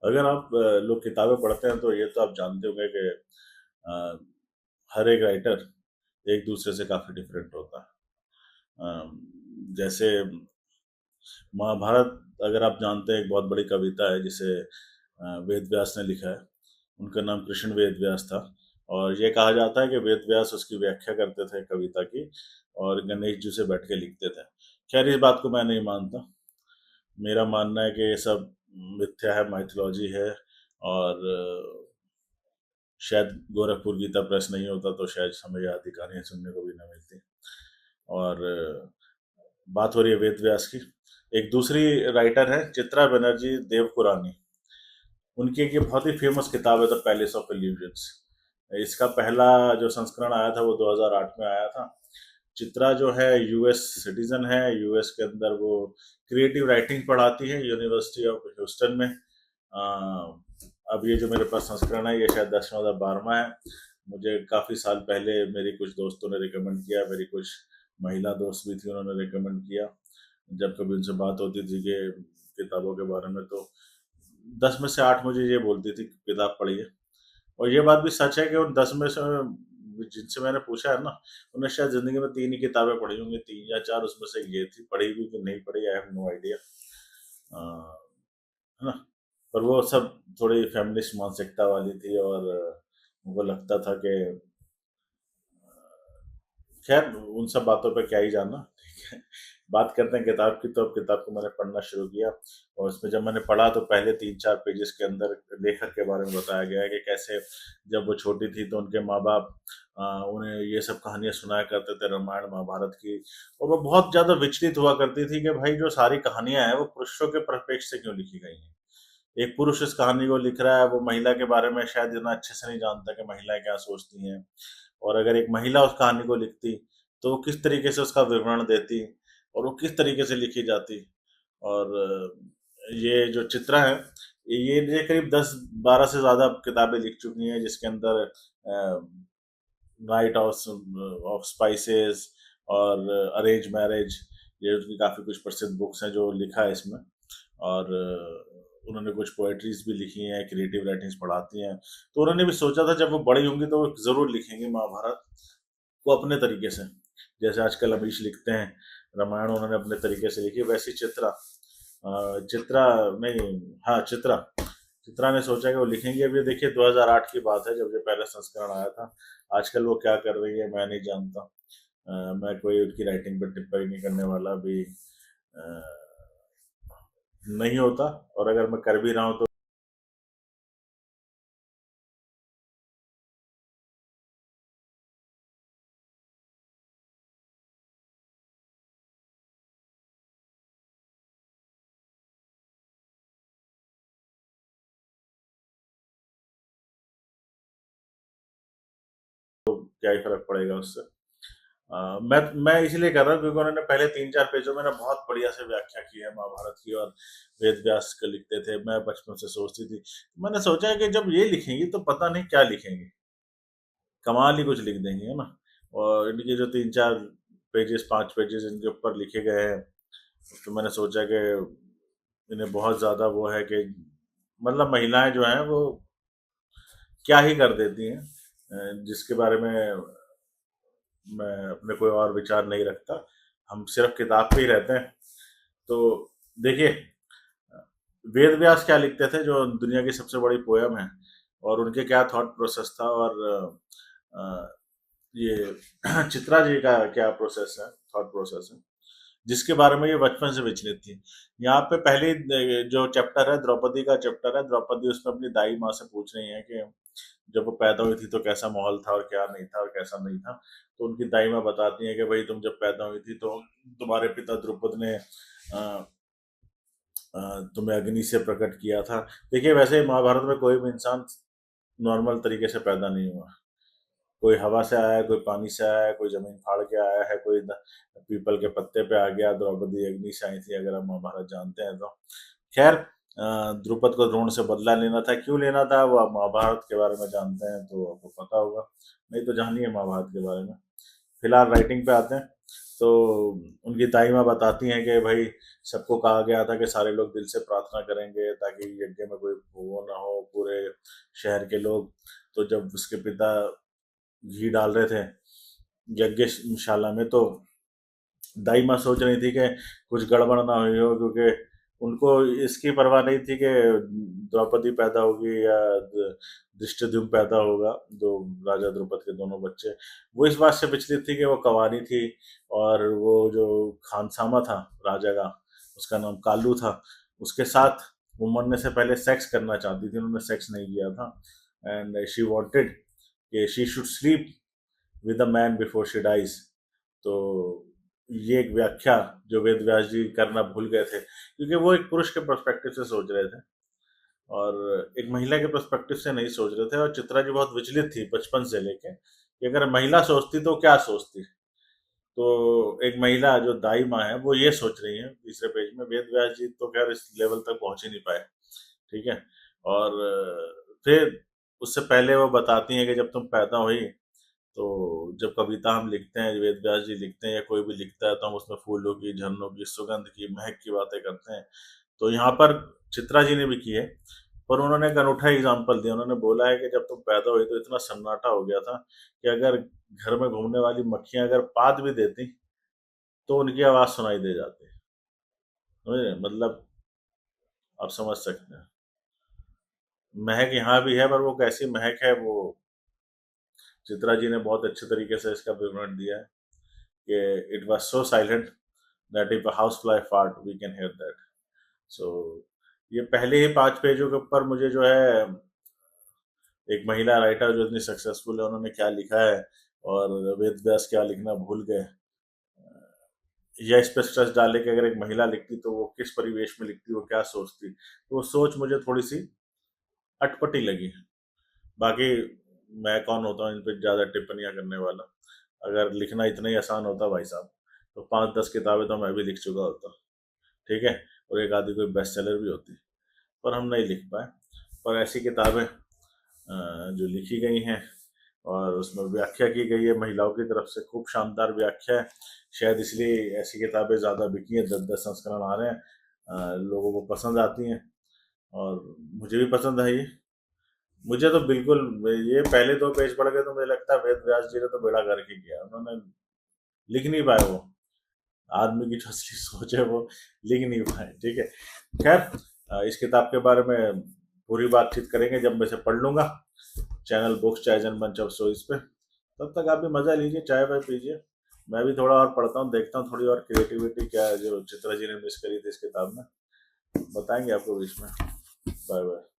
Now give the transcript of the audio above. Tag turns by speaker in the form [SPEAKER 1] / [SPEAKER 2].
[SPEAKER 1] अगर आप लोग किताबें पढ़ते हैं तो ये तो आप जानते होंगे कि अ, हर एक राइटर एक दूसरे से काफ़ी डिफरेंट होता है। जैसे महाभारत अगर आप जानते हैं एक बहुत बड़ी कविता है जिसे वेद व्यास ने लिखा है। उनका नाम कृष्ण वेद व्यास था और ये कहा जाता है कि वेद व्यास उसकी व्याख्या करते थे कविता की और गणेश जी से बैठ के लिखते थे। खैर इस बात को मैं नहीं मानता। मेरा मानना है कि ये सब मिथ्या है, माइथोलॉजी है और शायद गोरखपुर गीता प्रेस नहीं होता तो शायद हमें ये आदि कहानियाँ सुनने को भी ना मिलती। और बात हो रही है वेद व्यास की। एक दूसरी राइटर है चित्रा बनर्जी देवपुरानी। उनकी एक ये बहुत ही फेमस किताब है द पैलेस ऑफ इल्यूजन्स। इसका पहला जो संस्करण आया था वो 2008 में आया था। चित्रा जो है यूएस सिटीजन है। यूएस के अंदर वो क्रिएटिव राइटिंग पढ़ाती है यूनिवर्सिटी ऑफ ह्यूस्टन में। अब ये जो मेरे पास संस्करण है ये शायद 10वां या 12वां है। मुझे काफ़ी साल पहले मेरी कुछ दोस्तों ने रिकमेंड किया, मेरी कुछ महिला दोस्त भी थी, उन्होंने रिकमेंड किया। जब कभी उनसे बात होती थी कि किताबों के बारे में तो 10 में से 8 मुझे ये बोलती थी कि किताब पढ़िए। और ये बात भी सच है कि उन 10 में से जिनसे मैंने पूछा है ना, उन्होंने शायद ज़िंदगी में 3 ही किताबें पढ़ी होंगी, 3 या 4 उसमें से ये थी। पढ़ी भी कि नहीं पढ़ी आई हैव नो आइडिया। अ, है ना? पर वो सब थोड़ी फेमिनिस्ट मानसिकता वाली थी और उनको लगता था कि खैर उन सब बातों पे क्या ही जानना, ठीक है। बात करते हैं किताब की। तो अब किताब को मैंने पढ़ना शुरू किया और उसमें जब मैंने पढ़ा तो पहले 3-4 पेजेस के अंदर लेखक के बारे में बताया गया है कि कैसे जब वो छोटी थी तो उनके माँ-बाप उन्हें ये सब कहानियाँ सुनाया करते थे रामायण महाभारत की। और वो बहुत ज़्यादा विचलित हुआ करती थी कि भाई जो सारी कहानियाँ हैं वो पुरुषों के परिप्रेक्ष्य से क्यों लिखी गई हैं। एक पुरुष इस कहानी को लिख रहा है, वो महिला के बारे में शायद इतना अच्छे से नहीं जानता कि महिलाएँ क्या सोचती हैं। और अगर एक महिला उस कहानी को लिखती, तो वो किस तरीके से उसका विवरण देती और वो किस तरीके से लिखी जाती। और ये जो चित्रा है, ये करीब 10-12 से ज़्यादा किताबें लिख चुकी हैं जिसके अंदर नाइट ऑफ स्पाइसेस और अरेंज मैरिज, ये उसकी काफ़ी कुछ प्रसिद्ध बुक्स हैं जो लिखा है इसमें। और उन्होंने कुछ पोएट्रीज भी लिखी हैं, क्रिएटिव राइटिंग्स पढ़ाती हैं। तो उन्होंने भी सोचा था जब वो बड़ी होंगी तो वो ज़रूर लिखेंगी महाभारत, वो अपने तरीके से। जैसे आजकल अमीश लिखते हैं, रामायण उन्होंने अपने तरीके से लिखी, वैसी चित्रा चित्रा नहीं, हाँ चित्रा। चित्रा ने सोचा कि वो लिखेंगी। अब ये देखिए 2008 की बात है जब ये पहला संस्करण आया था। आजकल वो क्या कर रही है मैं नहीं जानता। मैं कोई उनकी राइटिंग पर टिप्पणी नहीं करने वाला भी नहीं होता। और अगर मैं कर भी रहा हूँ तो क्या ही फर्क पड़ेगा उससे। मैं इसलिए कर रहा हूँ क्योंकि उन्होंने पहले 3-4 पेजों में ना बहुत बढ़िया से व्याख्या की है महाभारत की। और वेद व्यास का लिखते थे, मैं बचपन से सोचती थी। मैंने सोचा है कि जब ये लिखेंगी तो पता नहीं क्या लिखेंगी, कमाल ही कुछ लिख देंगी, है ना। और इनके जो 3-4 पेजेस 5 पेजेस इनके ऊपर लिखे गए हैं, तो मैंने सोचा कि इन्हें बहुत ज़्यादा वो है कि मतलब महिलाएं जो हैं वो क्या ही कर देती हैं, जिसके बारे में मैं अपने कोई और विचार नहीं रखता। हम सिर्फ किताब पे ही रहते हैं। तो देखिए, वेद व्यास क्या लिखते थे जो दुनिया की सबसे बड़ी पोयम है, और उनके क्या थॉट प्रोसेस था। और ये चित्रा जी का क्या प्रोसेस है, थॉट प्रोसेस है, जिसके बारे में ये बचपन से विचलित थी। यहाँ पे पहली जो चैप्टर है द्रौपदी का चैप्टर है। द्रौपदी उसमें अपनी दाई माँ से पूछ रही है कि जब वो पैदा हुई थी तो कैसा माहौल था और क्या नहीं था और कैसा नहीं था। तो उनकी दाई माँ बताती हैं कि भाई तुम जब पैदा हुई थी तो तुम्हारे पिता द्रुपद ने अ, तुम्हें अग्नि से प्रकट किया था। देखिए वैसे महाभारत में कोई भी इंसान नॉर्मल तरीके से पैदा नहीं हुआ। कोई हवा से आया है, कोई पानी से आया है, कोई जमीन फाड़ के आया है, कोई पीपल के पत्ते पे आ गया। द्रौपदी अग्नि से आई थी, अगर आप महाभारत जानते हैं तो। खैर द्रुपद को द्रोण से बदला लेना था, क्यों लेना था वो आप महाभारत के बारे में जानते हैं तो आपको पता होगा, नहीं तो जानिए महाभारत के बारे में। फिलहाल राइटिंग पे आते हैं। तो उनकी दाई माँ बताती हैं कि भाई सबको कहा गया था कि सारे लोग दिल से प्रार्थना करेंगे ताकि यज्ञ में कोई वो ना हो, पूरे शहर के लोग। तो जब उसके पिता घी डाल रहे थे यज्ञशाला में, तो दाई माँ सोच रही थी कि कुछ गड़बड़ ना हुई हो, क्योंकि उनको इसकी परवाह नहीं थी कि द्रौपदी पैदा होगी या धृष्टद्युम्न पैदा होगा, जो राजा द्रुपद के दोनों बच्चे। वो इस बात से विचलित थी कि वो कवानी थी, और वो जो खानसामा था राजा का, उसका नाम कालू था, उसके साथ वो मरने से पहले सेक्स करना चाहती थी। उन्होंने सेक्स नहीं किया था, एंड शी वांटेड कि she should sleep with the man before she dies. तो ये एक व्याख्या जो वेद व्यास जी करना भूल गए थे, क्योंकि वो एक पुरुष के पर्सपेक्टिव से सोच रहे थे और एक महिला के पर्सपेक्टिव से नहीं सोच रहे थे। और चित्रा जी बहुत विचलित थी बचपन से लेके कि अगर महिला सोचती तो क्या सोचती। तो एक महिला जो दाई माँ है वो ये सोच रही है तीसरे पेज में। वेद व्यास जी तो खैर इस लेवल तक पहुंच ही नहीं पाए, ठीक है। और फिर उससे पहले वो बताती हैं कि जब तुम पैदा हुई, तो जब कविता हम लिखते हैं, वेद व्यास जी लिखते हैं या कोई भी लिखता है, तो हम उसमें फूलों की, झरनों की, सुगंध की, महक की बातें करते हैं। तो यहाँ पर चित्रा जी ने भी की है, पर उन्होंने एक अनूठा एग्जाम्पल दिया। उन्होंने बोला है कि जब तुम पैदा हुई तो इतना सन्नाटा हो गया था कि अगर घर में घूमने वाली मक्खियां अगर पाद भी देती तो उनकी आवाज सुनाई दे जाती। समझे? मतलब आप समझ सकते हैं। महक यहाँ भी है, पर वो कैसी महक है वो चित्रा जी ने बहुत अच्छे तरीके से इसका विवरण दिया है कि it was so silent that if a house fly fart we can hear that. So ये पहले ही 5 पेजों के ऊपर मुझे जो है एक महिला राइटर जो इतनी सक्सेसफुल है उन्होंने क्या लिखा है, और वेद व्यास क्या लिखना भूल गए, या इस पे स्ट्रेस डाले कि अगर एक महिला लिखती तो वो किस परिवेश में लिखती, वो क्या सोचती। तो वो सोच मुझे थोड़ी सी अटपटी लगी। बाकी मैं कौन होता हूँ इन पे ज़्यादा टिप्पणियाँ करने वाला। अगर लिखना इतना ही आसान होता भाई साहब, तो 5-10 किताबें तो मैं भी लिख चुका होता, ठीक है, और एक आधी कोई बेस्ट सेलर भी होती। पर हम नहीं लिख पाए। पर ऐसी किताबें जो लिखी गई हैं और उसमें व्याख्या की गई है महिलाओं की तरफ से, खूब शानदार व्याख्या है। शायद इसलिए ऐसी किताबें ज़्यादा बिकी हैं, 10-10 संस्करण आ रहे हैं, लोगों को पसंद आती हैं, और मुझे भी पसंद आई। मुझे तो बिल्कुल, ये पहले 2 पेज पढ़ के तो मुझे लगता है वेद व्यास जी ने तो बेड़ा गर्क ही किया। उन्होंने लिख नहीं पाए वो, आदमी की जो असली सोच है वो लिख नहीं पाए, ठीक है। खैर, इस किताब के बारे में पूरी बातचीत करेंगे जब मैं इसे पढ़ लूंगा। चैनल बुक्स चाय जनमंच ऑफ स्टोरीज पे। तब तक आप भी मजा लीजिए, चाय वाय पीजिए। मैं भी थोड़ा और पढ़ता हूँ, देखता हूँ थोड़ी और क्रिएटिविटी क्या है जो चित्रा जी ने मिस करी थी इस किताब में, बताएंगे आपको बीच में। Bye bye.